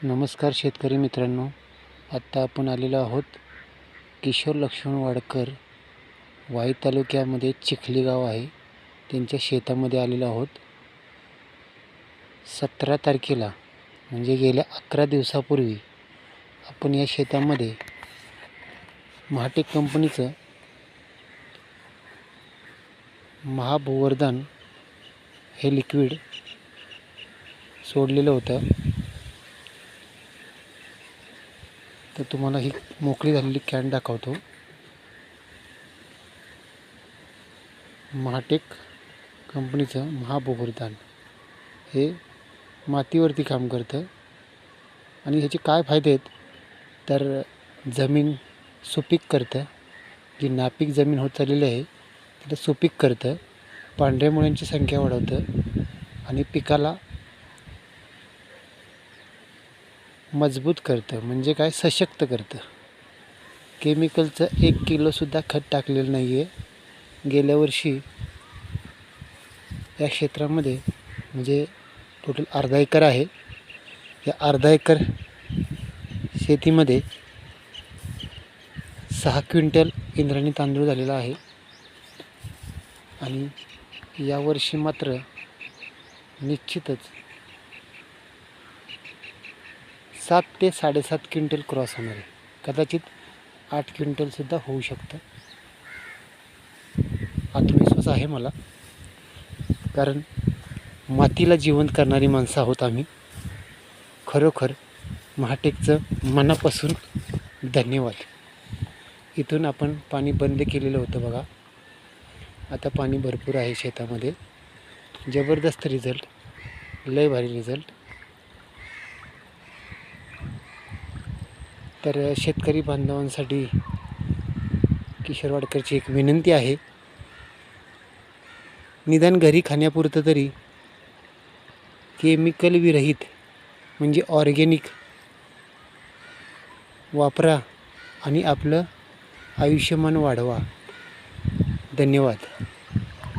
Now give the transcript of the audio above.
नमस्कार शेतकरी मित्रांनो, आत्ता आपण आलेलो आहोत किशोर लक्ष्मण वाडकर वाई तालुक्यामध्ये चिखली गाव आहे त्यांच्या शेतामध्ये आलेलो आहोत। 17 तारखेला म्हणजे गेल्या 11 दिवसापूर्वी आपण या शेतामध्ये महाटेक कंपनीचं महाभूवर्धन हे लिक्विड सोडलेलं होतं। तर तुम्हाला ही मोकळी झालेली कॅन दाखवतो। महाटेक कंपनीचं महाभूवर्धन हे मातीवरती काम करतं आणि ह्याचे काय फायदे आहेत तर जमीन सुपीक करतं, जी नापीक जमीन होत चाललेली आहे तिला सुपीक करतं, पांढऱ्या मुळ्यांची संख्या वाढवतं आणि पिकाला मजबूत करतं, म्हणजे काय सशक्त करतं। केमिकलचं 1 किलोसुद्धा खत टाकलेलं नाही आहे। गेल्या वर्षी या क्षेत्रामध्ये म्हणजे टोटल अर्धा एकर आहे, या अर्धा एकर शेतीमध्ये 6 क्विंटल इंद्रायणी तांदूळ झालेला आहे आणि यावर्षी मात्र निश्चितच 7 ते 7.5 क्विंटल क्रॉस होणार आहे, कदाचित 8 क्विंटलसुद्धा होऊ शकतं। आत्मविश्वास आहे मला, कारण मातीला जिवंत करणारी माणसं आहोत आम्ही। खरोखर महाटेकचं मनापासून धन्यवाद। इथून आपण पाणी बंद केलेलं होतं बघा, आता पाणी भरपूर आहे शेतामध्ये। जबरदस्त रिझल्ट, लय भारी रिझल्ट। तर शेतकरी बांधवांसाठी किशोर वाडकरची एक विनंती आहे, निदान घरी खाण्यापुरतं तरी केमिकल विरहित म्हणजे ऑर्गॅनिक वापरा आणि आपलं आयुष्यमान वाढवा। धन्यवाद।